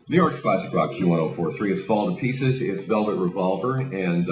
New York's classic rock Q1043 is Fall to Pieces. It's Velvet Revolver, and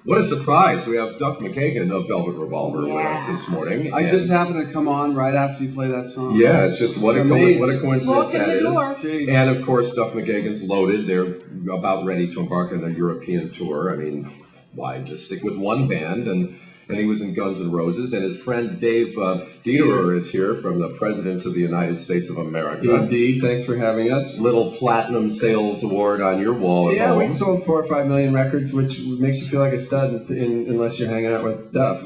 what a surprise! We have Duff McKagen of Velvet Revolver with us this morning. I just happened to come on right after you play that song. Yeah, it's just what a coincidence that is. Jeez. And of course, Duff McKagen's loaded. They're about ready to embark on a European tour. I mean, why just stick with one band? And he was in Guns N' Roses, and his friend Dave gn'r is here from the Presidents of the United States of America. Indeed, thanks for having us. Little platinum sales award on your wall at home. We sold 4 or 5 million records, which makes you feel like a stud unless you're hanging out with Duff.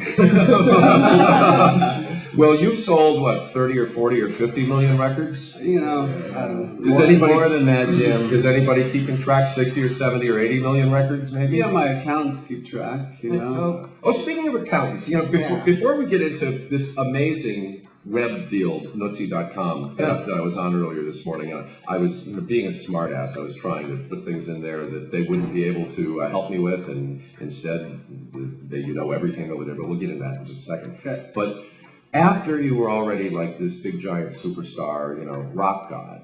Well, you've sold, what, 30 or 40 or 50 million records? You know, I don't know. Is anybody more than that, Jim? Is anybody keeping track? 60 or 70 or 80 million records, maybe? Yeah, my accountants keep track, you know. Oh, speaking of accountants, you know, before we get into this amazing web deal, Nutzy.com, that I was on earlier this morning, I was, being a smartass, I was trying to put things in there that they wouldn't be able to help me with, and instead, you know everything over there, but we'll get into that in just a second. Okay. But after you were already like this big giant superstar, you know, rock god,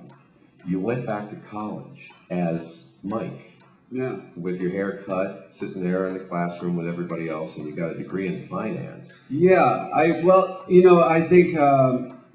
you went back to college as Mike. Yeah. With your hair cut, sitting there in the classroom with everybody else, and you got a degree in finance. Yeah, well, you know, I think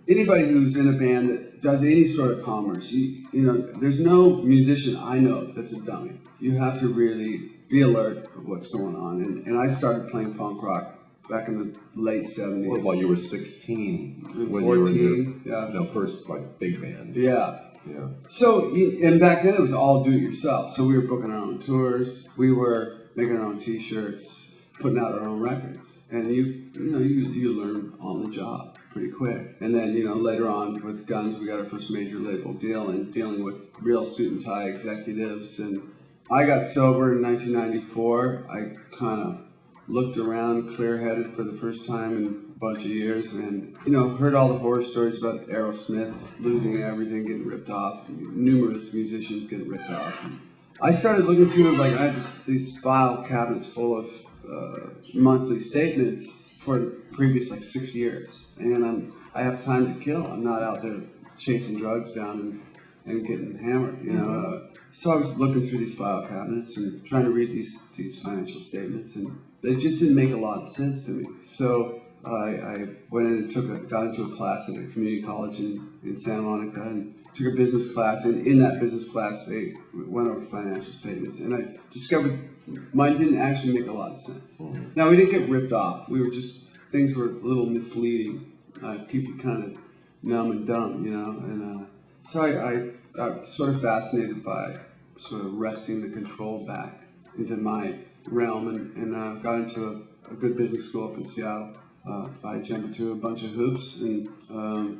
anybody who's in a band that does any sort of commerce, you know, there's no musician I know that's a dummy. You have to really be alert of what's going on. And I started playing punk rock back in the late 70s. Well, you were 16. When 14, you were first like big band. Yeah. Yeah. So, and back then it was all do-it-yourself. So we were booking our own tours. We were making our own T-shirts, putting out our own records. And you learn on the job pretty quick. And then, you know, later on with Guns, we got our first major label deal and dealing with real suit and tie executives. And I got sober in 1994. I kind of looked around clear-headed for the first time in a bunch of years, and you know, heard all the horror stories about Aerosmith losing everything, getting ripped off, numerous musicians getting ripped off. And I started looking through, like, I had these file cabinets full of monthly statements for the previous 6 years, and I have time to kill. I'm not out there chasing drugs down and getting hammered, you know. So I was looking through these file cabinets and trying to read these financial statements, and they just didn't make a lot of sense to me. So I went in and got into a class at a community college in Santa Monica and took a business class. And in that business class, they went over financial statements, and I discovered mine didn't actually make a lot of sense. Now, we didn't get ripped off. Things were a little misleading. People kind of numb and dumb, you know. And so I got sort of fascinated by sort of wresting the control back into my realm, and got into a good business school up in Seattle by jumping through a bunch of hoops and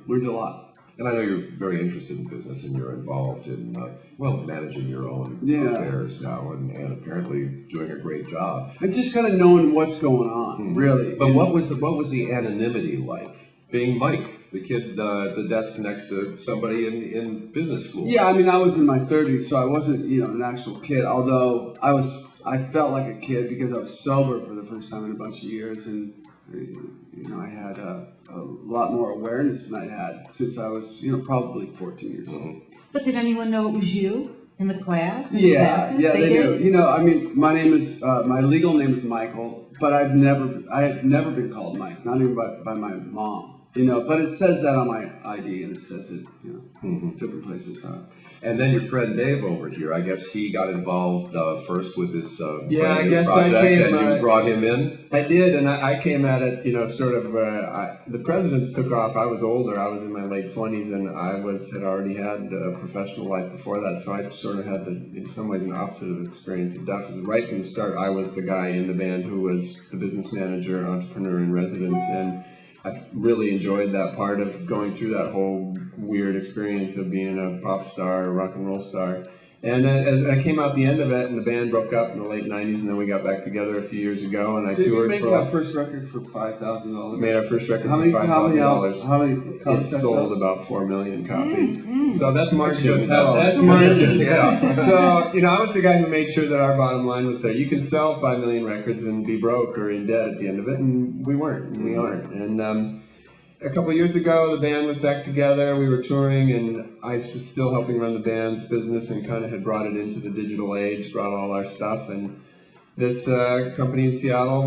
learned a lot. And I know you're very interested in business, and you're involved in managing your own affairs now, and apparently doing a great job. And just kind of knowing what's going on, really. But what was the anonymity like? Being Mike, the kid at the desk next to somebody in business school. Yeah, I mean, I was in my 30s, so I wasn't, you know, an actual kid. Although I felt like a kid because I was sober for the first time in a bunch of years, and you know, I had a lot more awareness than I had since I was, you know, probably 14 years old. But did anyone know it was you in the class? Yeah, they knew. You know, I mean, my legal name is Michael, but I have never been called Mike, not even by my mom. You know, but it says that on my ID, and it says it, you know, in different places. And then your friend Dave over here, I guess he got involved first with this I guess project, I came, and you brought him in? I did, and I came at it, you know, sort of, the Presidents took off. I was older. I was in my late 20s, and I had already had a professional life before that, so I sort of had, in some ways, an opposite of experience of Duff. Right from the start, I was the guy in the band who was the business manager, entrepreneur in residence, and I really enjoyed that part of going through that whole weird experience of being a pop star, a rock and roll star. And then as I came out the end of it, and the band broke up in the late 90s, and then we got back together a few years ago, and I toured for... Did you make our first record for $5,000? Made our first record for $5,000. How many copies? It sold about 4 million copies. So that's That's margin. That's margin. Yeah. So, you know, I was the guy who made sure that our bottom line was there. You can sell 5 million records and be broke or in debt at the end of it, and we weren't. We aren't. And a couple of years ago, the band was back together. We were touring, and I was still helping run the band's business, and kind of had brought it into the digital age, brought all our stuff. And this company in Seattle I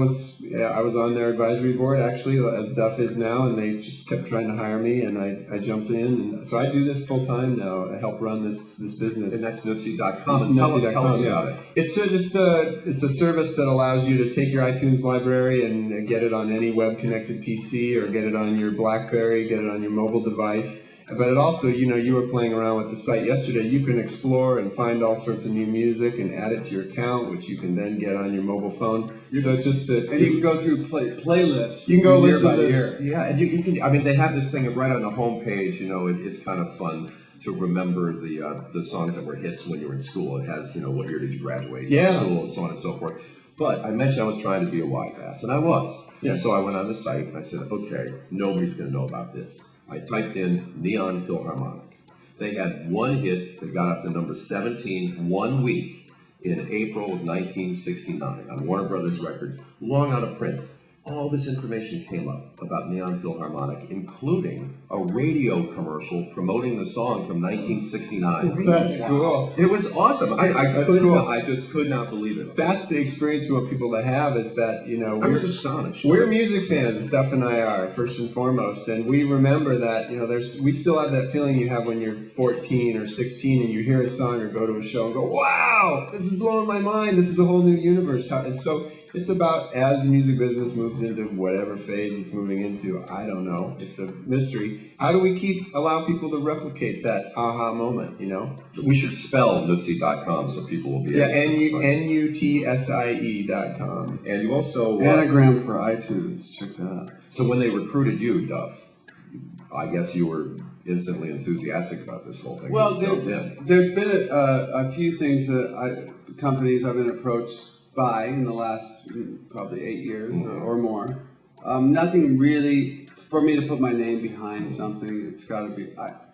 was on their advisory board actually, as Duff is now, and they just kept trying to hire me, and I jumped in, and so I do this full time now. I help run this business. And that's gn'r.com. And tell us about it. It's it's a service that allows you to take your iTunes library and get it on any web-connected PC, or get it on your BlackBerry, get it on your mobile device. But it also, you were playing around with the site yesterday. You can explore and find all sorts of new music and add it to your account, which you can then get on your mobile phone. So it's just and you can go through playlists. You can go listen to ear. Yeah, and you can. I mean, they have this thing right on the homepage. It's kind of fun to remember the songs that were hits when you were in school. It has, what year did you graduate from school, and so on and so forth. But I mentioned I was trying to be a wise ass, and I was. Yeah. So I went on the site and I said, okay, nobody's going to know about this. I typed in Neon Philharmonic. They had one hit that got up to number 17 1 week in April of 1969 on Warner Brothers Records, long out of print. All this information came up about Neon Philharmonic, including a radio commercial promoting the song from 1969. That's cool. It was awesome. I just could not believe it. That's the experience we want people to have, is that, I was astonished. We're music fans, Duff and I are, first and foremost, and we remember that, we still have that feeling you have when you're 14 or 16 and you hear a song or go to a show and go, wow, this is blowing my mind, this is a whole new universe. And so it's about, as the music business moves into whatever phase it's moving into, I don't know, it's a mystery. How do we allow people to replicate that aha moment, We should spell gn'r.com so people will be able to NUTSIE.com. And you also... Anagram for iTunes, check that out. So when they recruited you, Duff, I guess you were instantly enthusiastic about this whole thing. Well, there's been a few things that companies I've been approached by in the last probably 8 years or more. Nothing really for me to put my name behind something. It's got to be.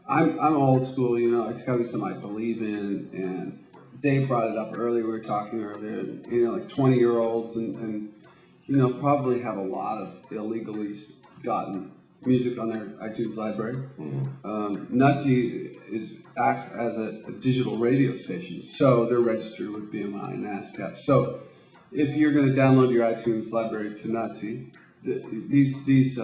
I'm old school, It's got to be something I believe in. And Dave brought it up earlier. We were talking earlier. Like 20-year-olds and probably have a lot of illegally gotten music on their iTunes library. gn'r acts as a digital radio station, so they're registered with BMI and ASCAP. So if you're going to download your iTunes library to gn'r, these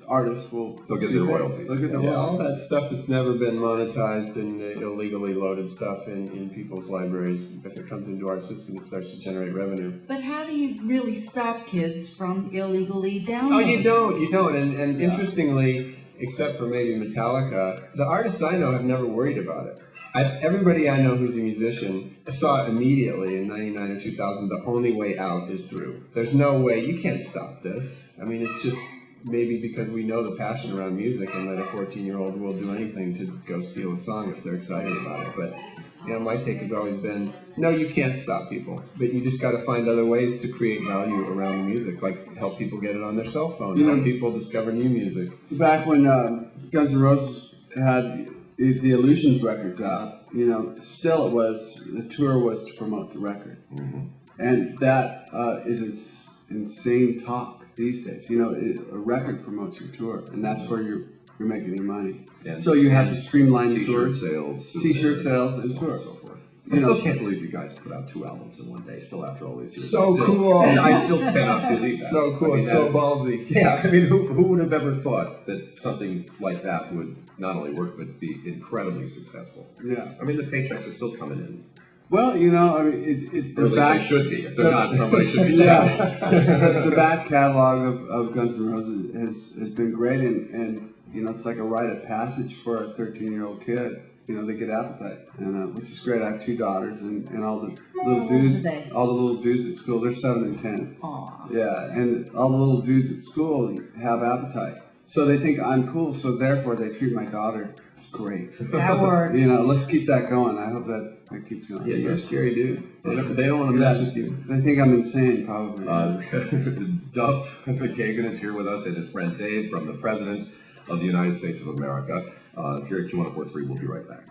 artists they'll get their royalties. They'll get their royalties. All that stuff that's never been monetized and illegally loaded stuff in people's libraries, if it comes into our system, it starts to generate revenue. But how do you really stop kids from illegally Oh, downloading? you don't. And interestingly, except for maybe Metallica, the artists I know have never worried about it. Everybody I know who's a musician saw immediately in 99 or 2000, the only way out is through. There's no way, you can't stop this. I mean, it's just maybe because we know the passion around music, and that a 14-year-old will do anything to go steal a song if they're excited about it. But my take has always been, no, you can't stop people, but you just got to find other ways to create value around the music, like help people get it on their cell phone, help people discover new music. Back when Guns N' Roses had the Illusions records out, still the tour was to promote the record. And that is insane talk these days. A record promotes your tour, and that's where you're making your money. So you have to streamline T-shirt tours, T-shirt sales, and tour. And so forth. I still can't believe you guys put out 2 albums in one day, still after all these years. So cool. I still cannot believe that. So cool, so ballsy. Yeah, I mean, who would have ever thought that something like that would not only work, but be incredibly successful? Yeah. I mean, the paychecks are still coming in. Well, or at least they should be. If they're not, somebody should be checking. The back catalog of Guns N' Roses has been great, and it's like a rite of passage for a 13-year-old kid. They get Appetite, and which is great. I have 2 daughters, and all the little dudes at school, they're 7 and 10. Aww. Yeah, and all the little dudes at school have Appetite, so they think I'm cool. So therefore, they treat my daughter great. That works. Let's keep that going. I hope that keeps going. Yeah, you're a scary dude. They don't want to mess with you. They think I'm insane, probably. Duff McKagen is here with us, and his friend Dave from the President of the United States of America. Here at Q143, we'll be right back.